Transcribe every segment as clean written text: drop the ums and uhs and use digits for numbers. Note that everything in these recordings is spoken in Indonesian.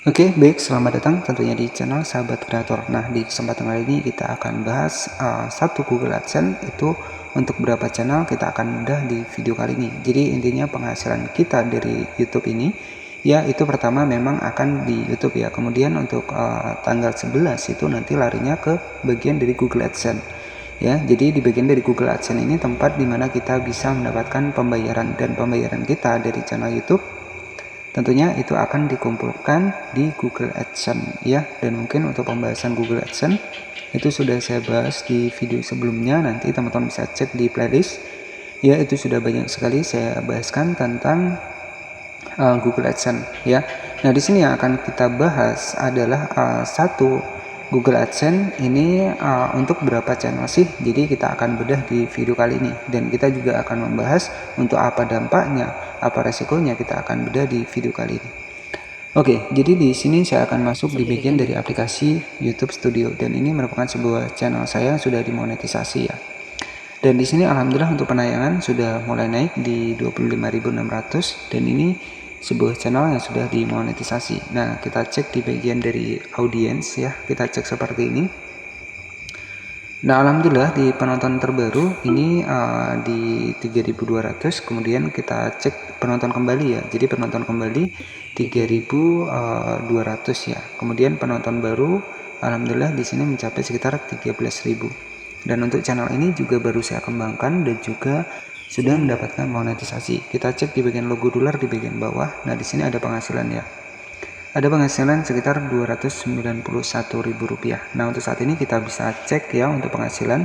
Oke, baik, selamat datang tentunya di channel Sahabat Kreator. Nah, di kesempatan kali ini kita akan bahas satu Google AdSense itu untuk berapa channel kita akan bedah di video kali ini. Jadi intinya penghasilan kita dari YouTube ini ya itu pertama memang akan di YouTube ya. Kemudian untuk tanggal 11 itu nanti larinya ke bagian dari Google AdSense. Ya, jadi di bagian dari Google AdSense ini tempat dimana kita bisa mendapatkan pembayaran, dan pembayaran kita dari channel YouTube tentunya itu akan dikumpulkan di Google AdSense ya. Dan mungkin untuk pembahasan Google AdSense itu sudah saya bahas di video sebelumnya, nanti teman-teman bisa cek di playlist ya. Itu sudah banyak sekali saya bahaskan tentang Google AdSense ya. Nah, di sini yang akan kita bahas adalah satu Google AdSense ini untuk berapa channel sih. Jadi kita akan bedah di video kali ini, dan kita juga akan membahas untuk apa dampaknya, apa resikonya, kita akan bedah di video kali ini. Oke, jadi di sini saya akan masuk di bagian dari aplikasi YouTube Studio, dan ini merupakan sebuah channel saya yang sudah dimonetisasi ya. Dan di sini alhamdulillah untuk penayangan sudah mulai naik di 25.600, dan ini sebuah channel yang sudah dimonetisasi. Nah, kita cek di bagian dari audiens ya, kita cek seperti ini. Nah, alhamdulillah di penonton terbaru ini di 3.200, kemudian kita cek penonton kembali ya. Jadi penonton kembali 3.200 ya. Kemudian penonton baru alhamdulillah di sini mencapai sekitar 13.000. Dan untuk channel ini juga baru saya kembangkan dan juga sudah mendapatkan monetisasi. Kita cek di bagian logo dolar di bagian bawah. Nah, di sini ada penghasilan ya. Ada penghasilan sekitar Rp291.000. Nah, untuk saat ini kita bisa cek ya untuk penghasilan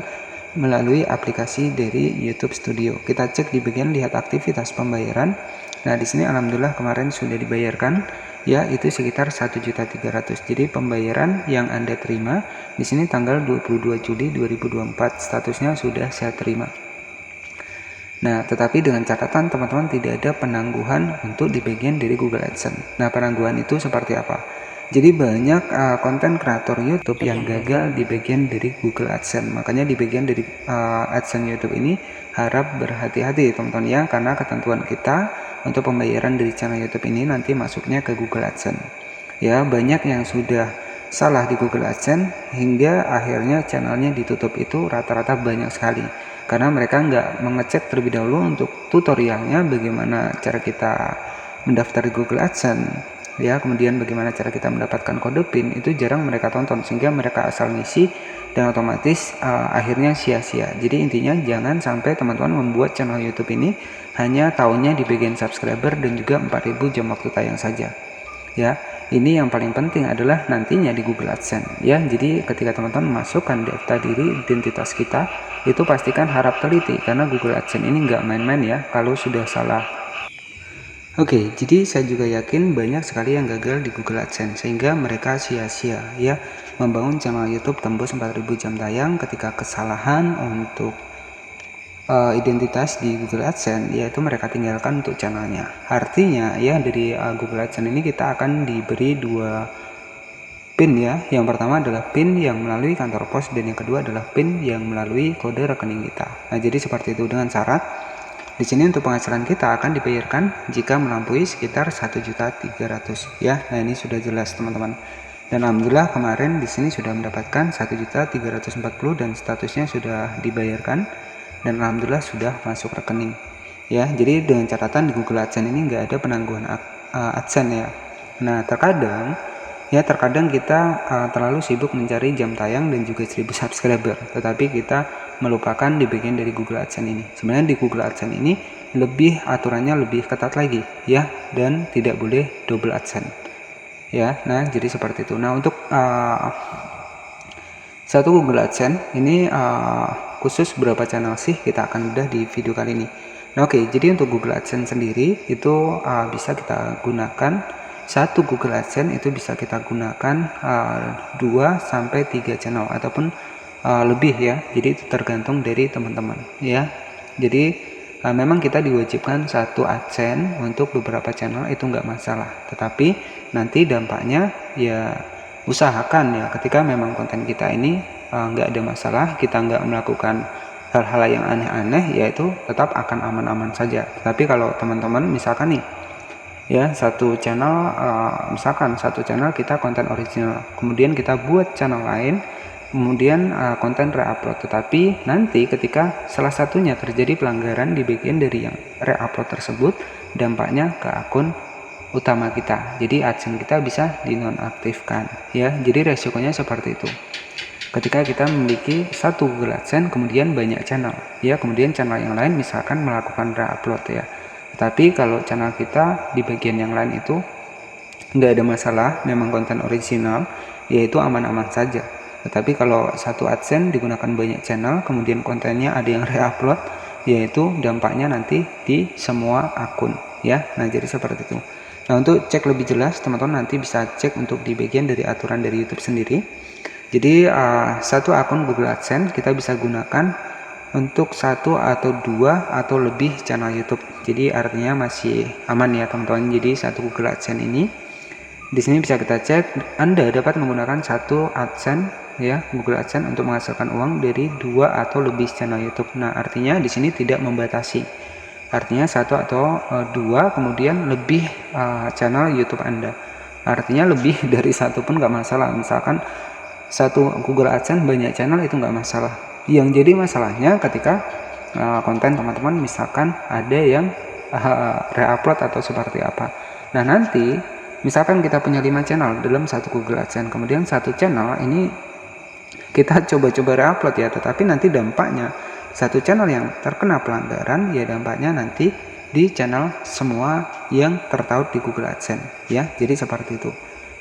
melalui aplikasi dari YouTube Studio. Kita cek di bagian lihat aktivitas pembayaran. Nah, di sini alhamdulillah kemarin sudah dibayarkan ya, itu sekitar 1.300.000. Jadi pembayaran yang Anda terima di sini tanggal 22 Juli 2024 statusnya sudah saya terima. Nah, tetapi dengan catatan teman-teman tidak ada penangguhan untuk di bagian dari Google AdSense. Nah, penangguhan itu seperti apa? Jadi banyak konten kreator YouTube yang gagal di bagian dari Google AdSense. Makanya di bagian dari AdSense YouTube ini harap berhati-hati teman-teman ya, karena ketentuan kita untuk pembayaran dari channel YouTube ini nanti masuknya ke Google AdSense. Ya, banyak yang sudah salah di Google AdSense hingga akhirnya channelnya ditutup, itu rata-rata banyak sekali. Karena mereka nggak mengecek terlebih dahulu untuk tutorialnya bagaimana cara kita mendaftar di Google AdSense ya, kemudian bagaimana cara kita mendapatkan kode PIN, itu jarang mereka tonton, sehingga mereka asal ngisi dan otomatis akhirnya sia-sia. Jadi intinya jangan sampai teman-teman membuat channel YouTube ini hanya tahunya di bagian subscriber dan juga 4.000 jam waktu tayang saja ya. Ini yang paling penting adalah nantinya di Google AdSense ya. Jadi ketika teman-teman masukkan data diri, identitas kita, itu pastikan harap teliti, karena Google AdSense ini nggak main-main ya kalau sudah salah. Oke, jadi saya juga yakin banyak sekali yang gagal di Google AdSense sehingga mereka sia-sia ya membangun channel YouTube tembus 4.000 jam tayang ketika kesalahan untuk identitas di Google AdSense, yaitu mereka tinggalkan untuk channelnya. Artinya ya dari Google AdSense ini kita akan diberi dua PIN ya. Yang pertama adalah PIN yang melalui kantor pos, dan yang kedua adalah PIN yang melalui kode rekening kita. Nah, jadi seperti itu dengan syarat di sini untuk penghasilan kita akan dibayarkan jika melampaui sekitar 1.300.000 ya. Nah, ini sudah jelas teman-teman. Dan alhamdulillah kemarin di sini sudah mendapatkan 1.340.000 dan statusnya sudah dibayarkan, dan alhamdulillah sudah masuk rekening ya. Jadi dengan catatan di Google AdSense ini nggak ada penangguhan AdSense ya. Nah, terkadang kita terlalu sibuk mencari jam tayang dan juga 1.000 subscriber, tetapi kita melupakan di bagian dari Google AdSense ini. Sebenarnya di Google AdSense ini aturannya lebih ketat lagi ya, dan tidak boleh double AdSense ya. Nah, jadi seperti itu. Nah, untuk satu Google AdSense ini khusus berapa channel sih, kita akan bedah di video kali ini. Nah, oke, jadi untuk Google AdSense sendiri itu bisa kita gunakan, satu Google AdSense itu bisa kita gunakan 2-3 channel ataupun lebih ya. Jadi itu tergantung dari teman-teman ya. Jadi memang kita diwajibkan satu AdSense untuk beberapa channel, itu nggak masalah, tetapi nanti dampaknya ya usahakan ya ketika memang konten kita ini nggak ada masalah, kita nggak melakukan hal-hal yang aneh-aneh, yaitu tetap akan aman-aman saja. Tapi kalau teman-teman misalkan nih ya, satu channel, misalkan satu channel kita konten original, kemudian kita buat channel lain, kemudian konten reupload. Tetapi nanti ketika salah satunya terjadi pelanggaran di bagian dari yang reupload tersebut, dampaknya ke akun utama kita, jadi AdSense kita bisa dinonaktifkan, ya. Jadi resikonya seperti itu ketika kita memiliki satu Google AdSense kemudian banyak channel, ya, kemudian channel yang lain misalkan melakukan reupload, ya. Tapi kalau channel kita di bagian yang lain itu nggak ada masalah, memang konten original, yaitu aman-aman saja. Tetapi kalau satu AdSense digunakan banyak channel kemudian kontennya ada yang reupload, yaitu dampaknya nanti di semua akun, ya. Nah, jadi seperti itu. Nah, untuk cek lebih jelas teman-teman nanti bisa cek untuk di bagian dari aturan dari YouTube sendiri. Jadi satu akun Google AdSense kita bisa gunakan untuk satu atau dua atau lebih channel YouTube. Jadi artinya masih aman, ya teman-teman. Jadi satu Google AdSense ini di sini bisa kita cek, Anda dapat menggunakan satu AdSense, ya, Google AdSense untuk menghasilkan uang dari dua atau lebih channel YouTube. Nah, artinya di sini tidak membatasi. Artinya satu atau dua kemudian lebih channel YouTube Anda. Artinya lebih dari satu pun nggak masalah. Misalkan satu Google AdSense banyak channel itu nggak masalah. Yang jadi masalahnya ketika konten teman-teman misalkan ada yang reupload atau seperti apa. Nah, nanti misalkan kita punya 5 channel dalam satu Google AdSense, kemudian satu channel ini kita coba-coba reupload, ya, tetapi nanti dampaknya satu channel yang terkena pelanggaran, ya dampaknya nanti di channel semua yang tertaut di Google AdSense, ya. Jadi seperti itu.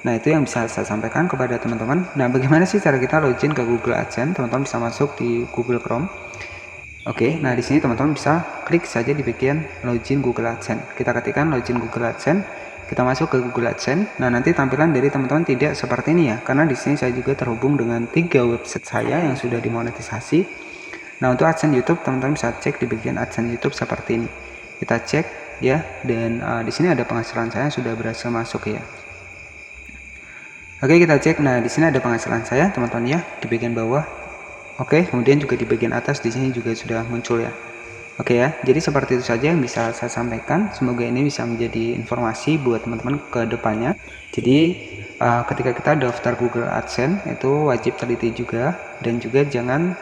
Nah, itu yang bisa saya sampaikan kepada teman-teman. Nah, bagaimana sih cara kita login ke Google AdSense? Teman-teman bisa masuk di Google Chrome. Oke, nah di sini teman-teman bisa klik saja di bagian login Google AdSense. Kita ketikkan login Google AdSense, kita masuk ke Google AdSense. Nah, nanti tampilan dari teman-teman tidak seperti ini, ya, karena di sini saya juga terhubung dengan 3 website saya yang sudah dimonetisasi. Nah, untuk AdSense YouTube teman-teman bisa cek di bagian AdSense YouTube seperti ini. Kita cek, ya, dan di sini ada penghasilan saya sudah berhasil masuk, ya. Oke, kita cek. Nah, di sini ada penghasilan saya, teman-teman, ya, di bagian bawah. Oke, kemudian juga di bagian atas di sini juga sudah muncul, ya. Oke, ya. Jadi seperti itu saja yang bisa saya sampaikan. Semoga ini bisa menjadi informasi buat teman-teman ke depannya. Jadi ketika kita daftar Google AdSense itu wajib teliti juga, dan juga jangan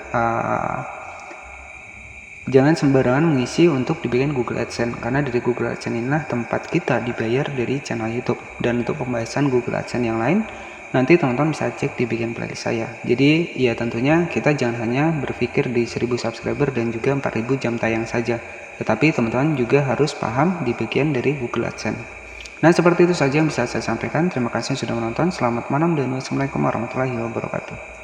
sembarangan mengisi untuk di bagian Google AdSense, karena dari Google AdSense inilah tempat kita dibayar dari channel YouTube. Dan untuk pembahasan Google AdSense yang lain nanti teman-teman bisa cek di bagian playlist saya. Jadi ya tentunya kita jangan hanya berpikir di 1000 subscriber dan juga 4000 jam tayang saja, tetapi teman-teman juga harus paham di bagian dari Google AdSense. Nah, seperti itu saja yang bisa saya sampaikan. Terima kasih sudah menonton. Selamat malam dan wassalamualaikum warahmatullahi wabarakatuh.